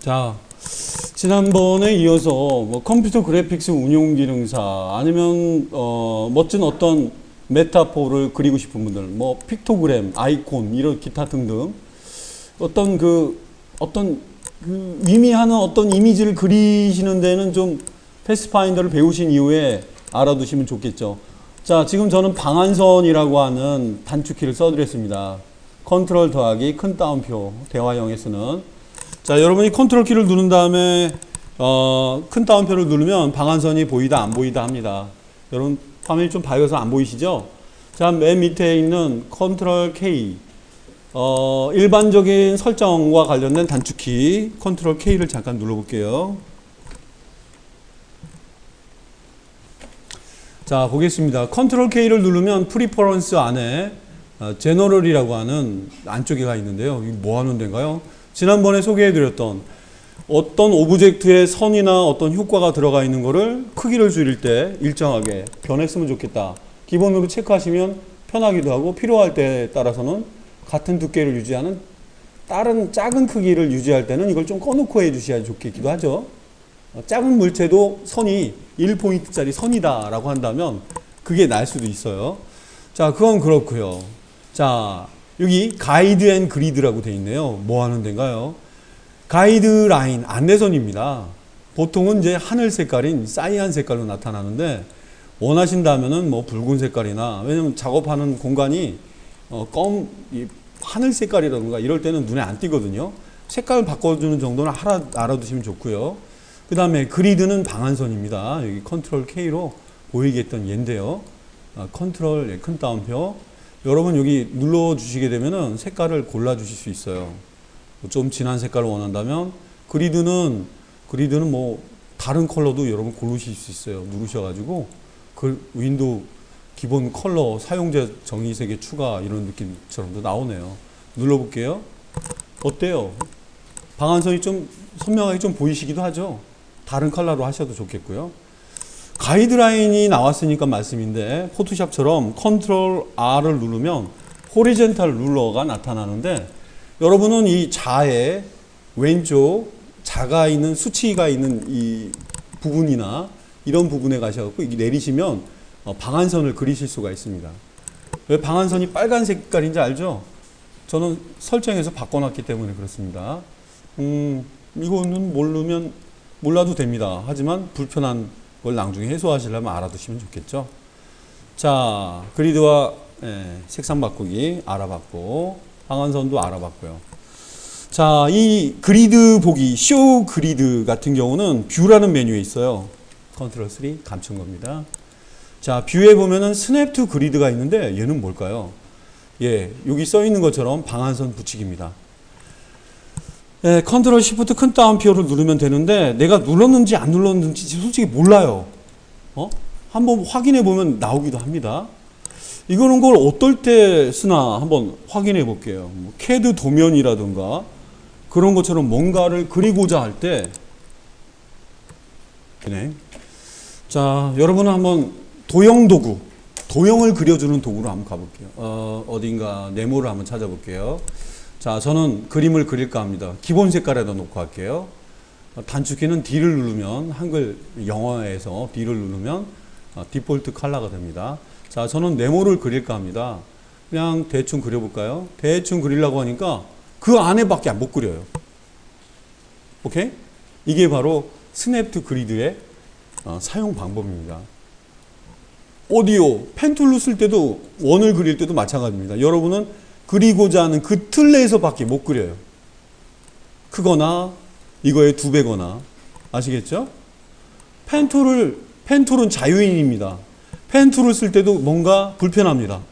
자, 지난번에 이어서 뭐 컴퓨터 그래픽스 운용 기능사 아니면 멋진 어떤 메타포를 그리고 싶은 분들, 뭐 픽토그램, 아이콘 이런 기타 등등 어떤 의미하는 어떤 이미지를 그리시는 데는 좀 패스파인더를 배우신 이후에 알아두시면 좋겠죠. 자, 지금 저는 방한선이라고 하는 단축키를 써드렸습니다. 컨트롤 더하기 큰 따옴표 대화형에 쓰는. 자, 여러분이 컨트롤 키를 누른 다음에 큰 따옴표를 누르면 방한선이 보이다 안 보이다 합니다. 여러분 화면이 좀 밝아서 안 보이시죠? 자, 맨 밑에 있는 컨트롤 K 일반적인 설정과 관련된 단축키 컨트롤 K를 잠깐 눌러볼게요. 자, 보겠습니다. 컨트롤 K를 누르면 프리퍼런스 안에 제너럴이라고 하는 안쪽에 가 있는데요. 이게 뭐 하는 데인가요? 지난번에 소개해드렸던 어떤 오브젝트의 선이나 어떤 효과가 들어가 있는 거를 크기를 줄일 때 일정하게 변했으면 좋겠다. 기본으로 체크하시면 편하기도 하고 필요할 때에 따라서는 같은 두께를 유지하는 다른 작은 크기를 유지할 때는 이걸 좀 꺼놓고 해주셔야 좋겠기도 하죠. 작은 물체도 선이 1포인트짜리 선이다 라고 한다면 그게 날 수도 있어요. 자, 그건 그렇고요. 자, 여기 가이드 앤 그리드라고 되어 있네요. 뭐 하는 데인가요? 가이드라인, 안내선입니다. 보통은 이제 하늘 색깔인 사이안 색깔로 나타나는데 원하신다면은 뭐 붉은 색깔이나, 왜냐면 작업하는 공간이 하늘 색깔이라든가 이럴 때는 눈에 안 띄거든요. 색깔을 바꿔주는 정도는 알아두시면 좋고요. 그 다음에 그리드는 방한선입니다. 여기 컨트롤 K로 보이게 했던 얘인데요. 컨트롤 큰 따옴표. 여러분 여기 눌러주시게 되면은 색깔을 골라주실 수 있어요. 좀 진한 색깔을 원한다면 그리드는 뭐 다른 컬러도 여러분 고르실 수 있어요. 누르셔가지고 그 윈도우 기본 컬러 사용자 정의색의 추가 이런 느낌처럼도 나오네요. 눌러볼게요. 어때요? 방한선이 좀 선명하게 좀 보이시기도 하죠. 다른 컬러로 하셔도 좋겠고요. 가이드라인이 나왔으니까 말씀인데 포토샵처럼 컨트롤 R을 누르면 호리젠탈 룰러가 나타나는데 여러분은 이 자의 왼쪽 자가 있는 수치가 있는 이 부분이나 이런 부분에 가셔서 내리시면 방한선을 그리실 수가 있습니다. 왜 방한선이 빨간 색깔인지 알죠? 저는 설정해서 바꿔놨기 때문에 그렇습니다. 이거는 몰라도 됩니다. 하지만 불편한 걸 나중에 해소하시려면 알아두시면 좋겠죠. 자, 그리드와 색상 바꾸기 알아봤고 방한선도 알아봤고요. 자, 이 그리드 보기 쇼 그리드 같은 경우는 뷰라는 메뉴에 있어요. 컨트롤 3 감춘 겁니다. 자, 뷰에 보면은 스냅 투 그리드가 있는데 얘는 뭘까요? 예, 여기 써 있는 것처럼 방한선 붙이기입니다. 예, 컨트롤 시프트 큰 따옴표를 누르면 되는데 내가 눌렀는지 안 눌렀는지 솔직히 몰라요. 한번 확인해 보면 나오기도 합니다. 이거는 걸 어떨 때 쓰나 한번 확인해 볼게요. 뭐 CAD 도면이라든가 그런 것처럼 뭔가를 그리고자 할 때. 자, 여러분은 한번 도형 도구, 도형을 그려주는 도구로 한번 가볼게요. 어딘가 네모를 한번 찾아볼게요. 자, 저는 그림을 그릴까 합니다. 기본 색깔에다 놓고 할게요. 단축키는 D를 누르면 한글 영어에서 D를 누르면 디폴트 컬러가 됩니다. 자, 저는 네모를 그릴까 합니다. 그냥 대충 그려볼까요? 대충 그리려고 하니까 그 안에밖에 못 그려요. 오케이? 이게 바로 스냅 투 그리드의 사용 방법입니다. 오디오, 펜툴로 쓸 때도 원을 그릴 때도 마찬가지입니다. 여러분은 그리고자 하는 그 틀 내에서밖에 못 그려요. 크거나 이거의 2배거나 아시겠죠? 펜툴은 자유인입니다. 펜툴을 쓸 때도 뭔가 불편합니다.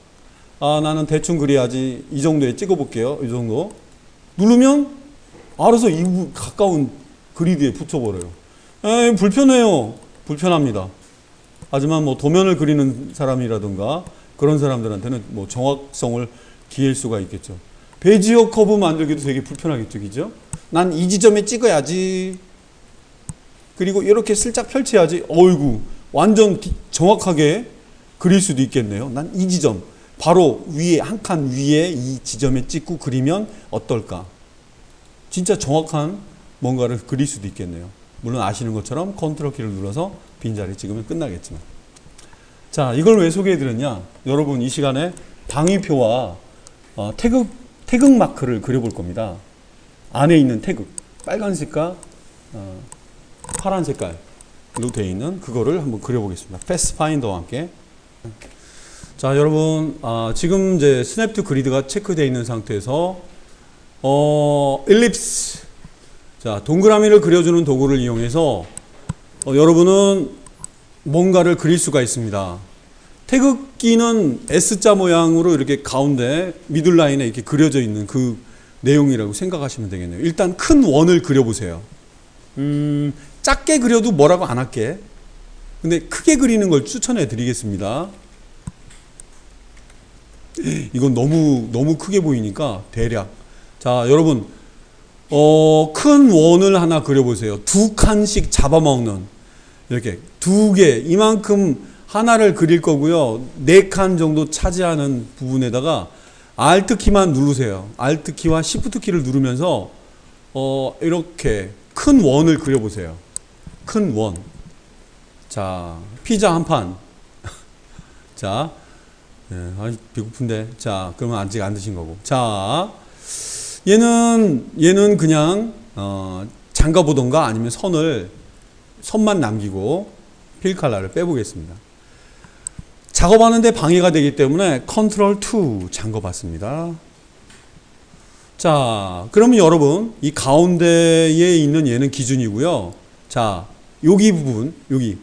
나는 대충 그려야지. 이 정도에 찍어볼게요. 이 정도 누르면 알아서 이 가까운 그리드에 붙여버려요. 불편해요. 불편합니다. 하지만 뭐 도면을 그리는 사람이라든가 그런 사람들한테는 뭐 정확성을 기할 수가 있겠죠. 베지어 커브 만들기도 되게 불편하겠죠. 그죠? 난 이 지점에 찍어야지. 그리고 이렇게 슬쩍 펼쳐야지. 어이구, 완전 정확하게 그릴 수도 있겠네요. 난 이 지점, 바로 위에, 한 칸 위에 이 지점에 찍고 그리면 어떨까? 진짜 정확한 뭔가를 그릴 수도 있겠네요. 물론 아시는 것처럼 컨트롤 키를 눌러서 빈자리 찍으면 끝나겠지만. 자, 이걸 왜 소개해드렸냐? 여러분 이 시간에 방위표와 태극 마크를 그려볼 겁니다. 안에 있는 태극, 빨간 색깔, 파란 색깔로 되어 있는 그거를 한번 그려보겠습니다. 패스파인더와 함께. 자, 여러분 지금 이제 스냅2 그리드가 체크되어 있는 상태에서 일립스, 자 동그라미를 그려주는 도구를 이용해서 여러분은 뭔가를 그릴 수가 있습니다. 태극기는 S자 모양으로 이렇게 가운데 미들라인에 이렇게 그려져 있는 그 내용이라고 생각하시면 되겠네요. 일단 큰 원을 그려보세요. 작게 그려도 뭐라고 안 할게. 근데 크게 그리는 걸 추천해 드리겠습니다. 이건 너무 크게 보이니까 대략. 자, 여러분 큰 원을 하나 그려보세요. 두 칸씩 잡아먹는, 이렇게 두 개, 이만큼 하나를 그릴 거고요. 4칸 정도 차지하는 부분에다가 Alt 키만 누르세요. Alt 키와 Shift 키를 누르면서 이렇게 큰 원을 그려보세요. 큰 원. 자, 피자 한 판. 자, 배고픈데. 자, 그러면 아직 안 드신 거고. 자, 얘는 그냥 잠가보던가 아니면 선만 남기고 필 컬러를 빼보겠습니다. 작업하는데 방해가 되기 때문에 컨트롤 2 잠궈봤습니다. 자, 그러면 여러분 이 가운데에 있는 얘는 기준이고요. 자, 여기 부분, 여기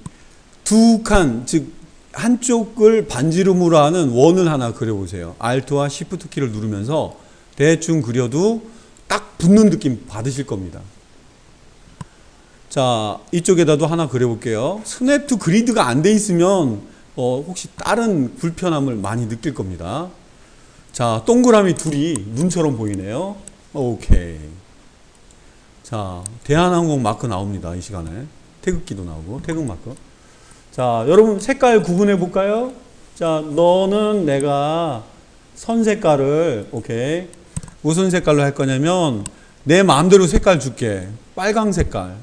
두 칸, 즉 한쪽을 반지름으로 하는 원을 하나 그려보세요. Alt와 Shift 키를 누르면서 대충 그려도 딱 붙는 느낌 받으실 겁니다. 자, 이쪽에다도 하나 그려볼게요. 스냅2 그리드가 안 돼 있으면 혹시 다른 불편함을 많이 느낄 겁니다. 자, 동그라미 둘이 눈처럼 보이네요. 오케이. 자, 대한항공 마크 나옵니다. 이 시간에 태극기도 나오고 태극 마크. 자, 여러분 색깔 구분해 볼까요? 자, 너는 내가 선 색깔을 오케이 무슨 색깔로 할 거냐면 내 마음대로 색깔 줄게. 빨강 색깔.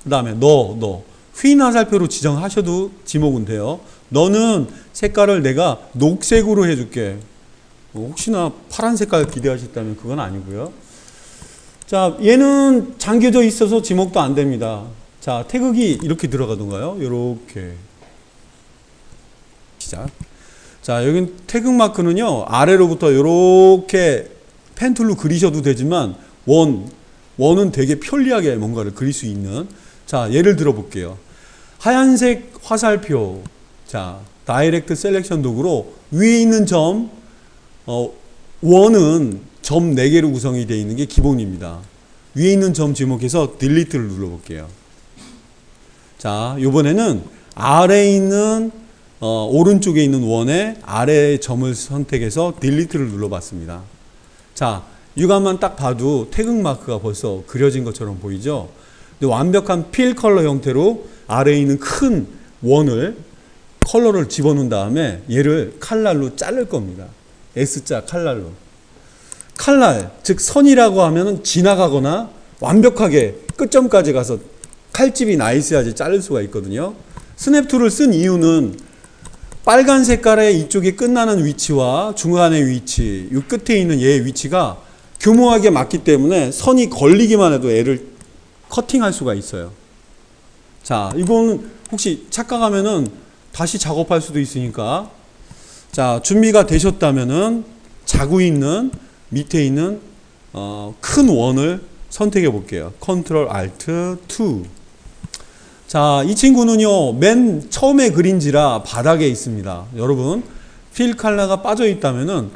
그 다음에 너 휜 화살표로 지정하셔도 지목은 돼요. 너는 색깔을 내가 녹색으로 해줄게. 혹시나 파란 색깔 기대하셨다면 그건 아니고요. 자, 얘는 잠겨져 있어서 지목도 안 됩니다. 자, 태극이 이렇게 들어가던가요? 이렇게. 시작. 자, 여긴 태극 마크는요, 아래로부터 이렇게 펜툴로 그리셔도 되지만 원은 되게 편리하게 뭔가를 그릴 수 있는. 자, 예를 들어 볼게요. 하얀색 화살표. 자, 다이렉트 셀렉션 도구로 위에 있는 점, 원은 점 4개로 구성이 되어 있는 게 기본입니다. 위에 있는 점 지목해서 딜리트를 눌러 볼게요. 자, 이번에는 아래에 있는 오른쪽에 있는 원의 아래의 점을 선택해서 딜리트를 눌러 봤습니다. 자, 육안만 딱 봐도 태극 마크가 벌써 그려진 것처럼 보이죠? 근데 완벽한 필 컬러 형태로 아래에 있는 큰 원을 컬러를 집어넣은 다음에 얘를 칼날로 자를 겁니다. S자 칼날로. 칼날, 즉 선이라고 하면 지나가거나 완벽하게 끝점까지 가서 칼집이 나이스하게 자를 수가 있거든요. 스냅2를 쓴 이유는 빨간 색깔의 이쪽이 끝나는 위치와 중간의 위치, 이 끝에 있는 얘의 위치가 교묘하게 맞기 때문에 선이 걸리기만 해도 얘를 커팅할 수가 있어요. 자, 이거는 혹시 착각하면은 다시 작업할 수도 있으니까. 자, 준비가 되셨다면은 자구 있는 밑에 있는 큰 원을 선택해 볼게요. 컨트롤 알트 2. 자, 이 친구는요, 맨 처음에 그린지라 바닥에 있습니다. 여러분, 필 컬러가 빠져 있다면은,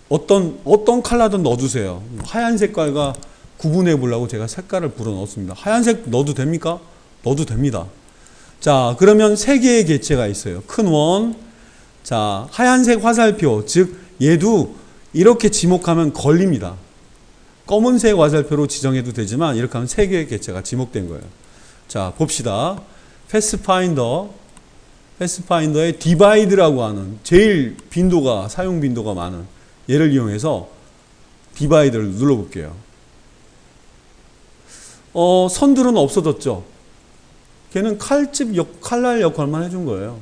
어떤 컬러든 넣어주세요. 하얀 색깔과 구분해 보려고 제가 색깔을 불어 넣었습니다. 하얀색 넣어도 됩니까? 넣어도 됩니다. 자, 그러면 3개의 개체가 있어요. 큰 원, 자, 하얀색 화살표, 즉, 얘도 이렇게 지목하면 걸립니다. 검은색 화살표로 지정해도 되지만 이렇게 하면 3개의 개체가 지목된 거예요. 자, 봅시다. 패스파인더의 디바이드라고 하는 제일 사용 빈도가 많은 얘를 이용해서 디바이드를 눌러볼게요. 선들은 없어졌죠. 걔는 칼날 역할만 해준 거예요.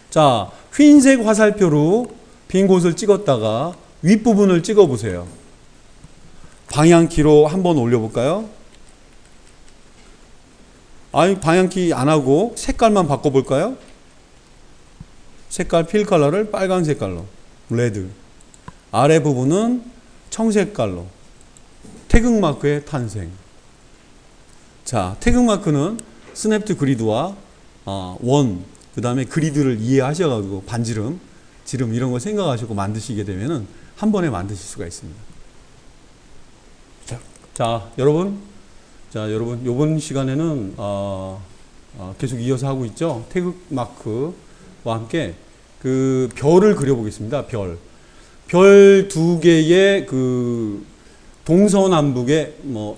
자, 흰색 화살표로 빈 곳을 찍었다가 윗부분을 찍어보세요. 방향키로 한번 올려볼까요? 아니, 방향키 안 하고 색깔만 바꿔볼까요? 색깔 필 컬러를 빨간 색깔로, 레드. 아래 부분은 청색깔로. 태극마크의 탄생. 자, 태극마크는 스냅트 그리드와 원, 그 다음에 그리드를 이해하셔가지고 반지름, 지름 이런 거 생각하시고 만드시게 되면은 한 번에 만드실 수가 있습니다. 자, 여러분, 이번 시간에는 계속 이어서 하고 있죠. 태극마크와 함께 그 별을 그려보겠습니다. 별 두 개의 그 동서남북의 뭐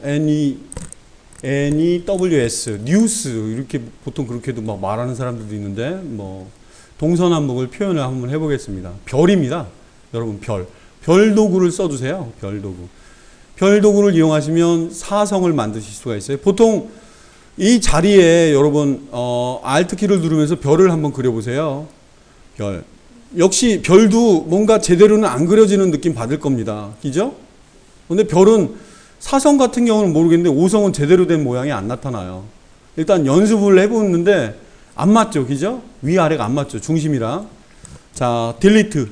NEWS, 뉴스 이렇게 보통 그렇게도 막 말하는 사람들도 있는데 뭐 동서남북을 표현을 한번 해보겠습니다. 별입니다. 여러분 별 도구를 써주세요. 별 도구를 이용하시면 사성을 만드실 수가 있어요. 보통 이 자리에 여러분 Alt 키를 누르면서 별을 한번 그려보세요. 별. 역시 별도 뭔가 제대로는 안 그려지는 느낌 받을 겁니다. 그죠? 근데 별은 사성 같은 경우는 모르겠는데 5성은 제대로 된 모양이 안 나타나요. 일단 연습을 해보는데 안 맞죠. 그죠? 위아래가 안 맞죠. 중심이랑. 자, 딜리트.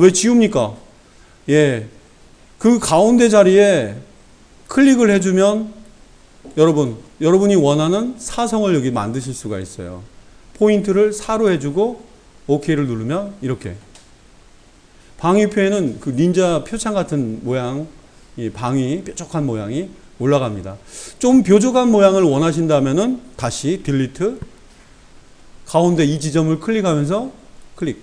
왜 지웁니까? 예. 그 가운데 자리에 클릭을 해주면 여러분이 원하는 사성을 여기 만드실 수가 있어요. 포인트를 4로 해주고 OK를 누르면 이렇게. 방위표에는 그 닌자 표창 같은 모양, 이 방위 뾰족한 모양이 올라갑니다. 좀 뾰족한 모양을 원하신다면은 다시 딜리트, 가운데 이 지점을 클릭하면서 클릭.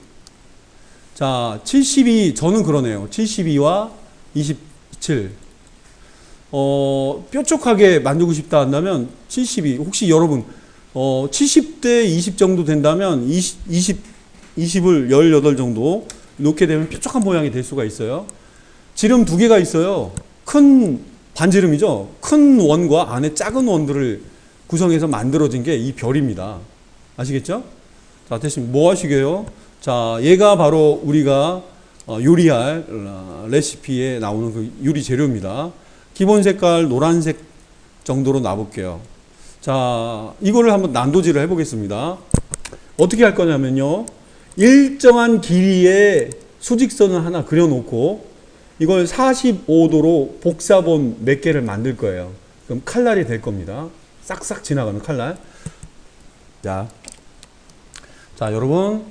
자, 72, 저는 그러네요. 72와 27. 뾰족하게 만들고 싶다 한다면 72. 혹시 여러분 70대 20 정도 된다면 20을 18 정도 놓게 되면 뾰족한 모양이 될 수가 있어요. 지름 두 개가 있어요. 큰 반지름이죠. 큰 원과 안에 작은 원들을 구성해서 만들어진 게 이 별입니다. 아시겠죠? 자, 됐습니다. 뭐 하시게요? 자, 얘가 바로 우리가 요리할 레시피에 나오는 그 요리 재료입니다. 기본 색깔 노란색 정도로 놔볼게요. 자, 이거를 한번 난도질을 해보겠습니다. 어떻게 할 거냐면요. 일정한 길이의 수직선을 하나 그려놓고 이걸 45도로 복사본 몇 개를 만들 거예요. 그럼 칼날이 될 겁니다. 싹싹 지나가는 칼날. 자, 여러분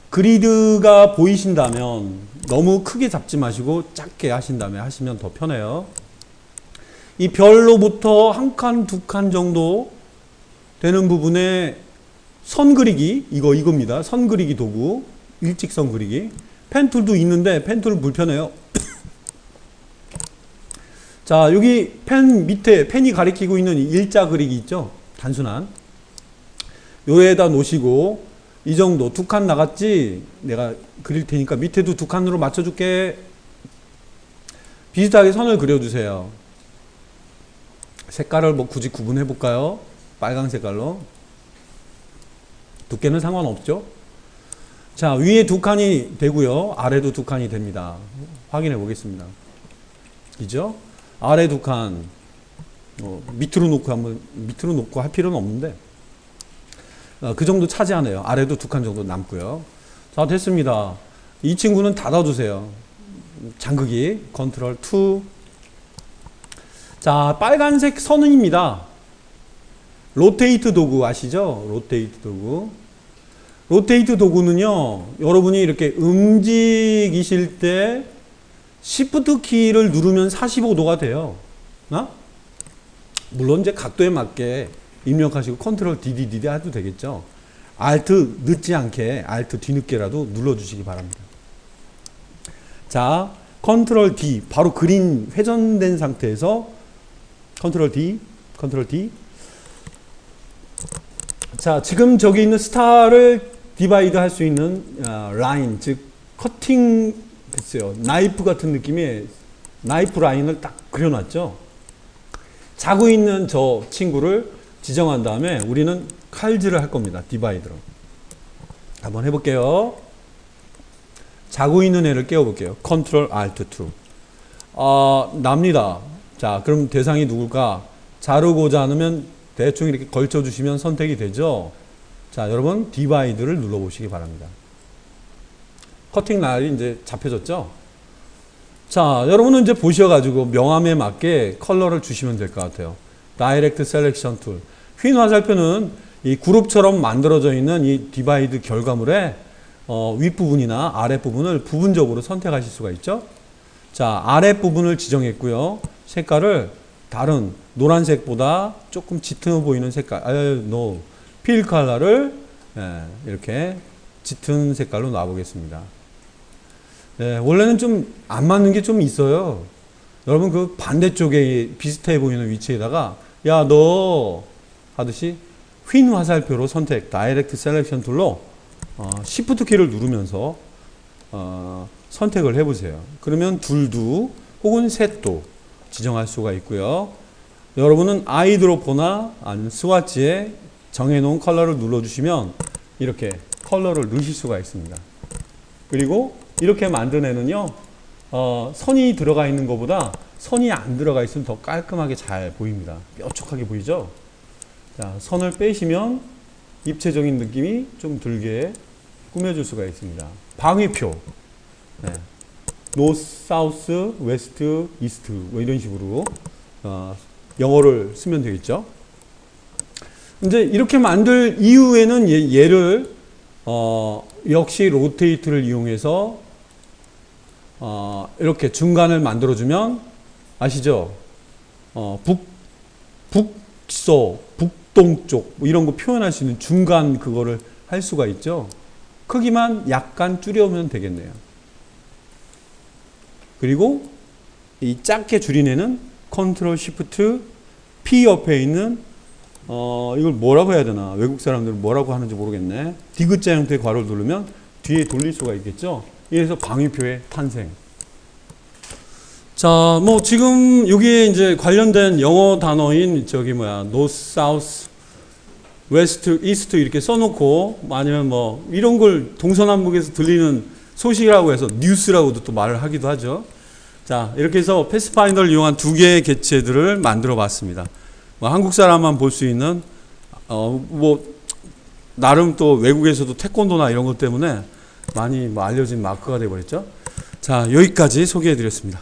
그리드가 보이신다면 너무 크게 잡지 마시고 작게 하신다면 하시면 더 편해요. 이 별로부터 한 칸, 두 칸 정도 되는 부분에 선 그리기, 이겁니다. 선 그리기 도구, 일직선 그리기. 펜툴도 있는데 펜툴은 불편해요. 자, 여기 펜 밑에 펜이 가리키고 있는 일자 그리기 있죠? 단순한. 요에다 놓으시고 이 정도 두 칸 나갔지? 내가 그릴 테니까 밑에도 두 칸으로 맞춰줄게. 비슷하게 선을 그려주세요. 색깔을 뭐 굳이 구분해 볼까요? 빨강 색깔로. 두께는 상관없죠. 자, 위에 두 칸이 되고요. 아래도 두 칸이 됩니다. 확인해 보겠습니다. 그죠? 아래 두 칸. 밑으로 놓고 할 필요는 없는데 그 정도 차지하네요. 아래도 두 칸 정도 남고요. 자, 됐습니다. 이 친구는 닫아주세요. 잠그기 컨트롤 2. 자, 빨간색 선입니다. 로테이트 도구 아시죠? 로테이트 도구. 로테이트 도구는요, 여러분이 이렇게 움직이실 때 Shift 키를 누르면 45도가 돼요. 물론 이제 각도에 맞게 입력하시고 컨트롤 DDD 해도 되겠죠. Alt 늦지 않게, Alt 뒤늦게라도 눌러주시기 바랍니다. 자, 컨트롤 D, 바로 그린 회전된 상태에서 컨트롤 D. 자, 지금 저기 있는 스타를 디바이드 할 수 있는 라인, 즉 커팅, 글쎄요, 나이프 같은 느낌의 나이프 라인을 딱 그려놨죠. 자고 있는 저 친구를 지정한 다음에 우리는 칼질을 할 겁니다. 디바이드로. 한번 해볼게요. 자고 있는 애를 깨워볼게요. 컨트롤 알트 2. 납니다. 자, 그럼 대상이 누굴까? 자르고자 않으면 대충 이렇게 걸쳐주시면 선택이 되죠. 자, 여러분 디바이드를 눌러보시기 바랍니다. 커팅 라인이 이제 잡혀졌죠. 자, 여러분은 이제 보셔가지고 명암에 맞게 컬러를 주시면 될 것 같아요. 다이렉트 셀렉션 툴. 휜 화살표는 이 그룹처럼 만들어져 있는 이 디바이드 결과물의 윗부분이나 아랫부분을 부분적으로 선택하실 수가 있죠. 자, 아랫부분을 지정했고요. 색깔을 다른 노란색보다 조금 짙어 보이는 색깔, 필 컬러를 이렇게 짙은 색깔로 놔보겠습니다. 원래는 좀 안 맞는 게 좀 있어요. 여러분 그 반대쪽에 비슷해 보이는 위치에다가 야, 너 하듯이 휜 화살표로 선택, 다이렉트 셀렉션 툴로 Shift 키를 누르면서 선택을 해보세요. 그러면 둘도 혹은 셋도 지정할 수가 있고요. 여러분은 아이드로퍼나 아니면 스와치에 정해놓은 컬러를 눌러주시면 이렇게 컬러를 넣으실 수가 있습니다. 그리고 이렇게 만든 애는요, 선이 들어가 있는 것보다 선이 안 들어가 있으면 더 깔끔하게 잘 보입니다. 뾰족하게 보이죠? 자, 선을 빼시면 입체적인 느낌이 좀 들게 꾸며줄 수가 있습니다. 방위표. 노스, 사우스, 웨스트, 이스트 뭐 이런 식으로 영어를 쓰면 되겠죠. 이제 이렇게 만들 이후에는 얘를 역시 로테이트를 이용해서 이렇게 중간을 만들어주면 아시죠? 북서, 북동쪽 뭐 이런 거 표현할 수 있는 중간 그거를 할 수가 있죠. 크기만 약간 줄여면 되겠네요. 그리고 이 작게 줄인 애는 컨트롤 시프트 P 옆에 있는 이걸 뭐라고 해야 되나? 외국 사람들은 뭐라고 하는지 모르겠네. 디귿자 형태의 괄호를 누르면 뒤에 돌릴 수가 있겠죠. 이래서 방위표의 탄생. 자, 뭐 지금 여기에 이제 관련된 영어 단어인 노스, 사우스, 웨스트, 이스트 이렇게 써놓고 아니면 뭐 이런 걸 동서남북에서 들리는 소식이라고 해서 뉴스라고도 또 말을 하기도 하죠. 자, 이렇게 해서 패스파인더를 이용한 두 개의 객체들을 만들어 봤습니다. 뭐 한국 사람만 볼 수 있는 뭐 나름 또 외국에서도 태권도나 이런 것 때문에 많이 뭐 알려진 마크가 되어 버렸죠. 자, 여기까지 소개해 드렸습니다.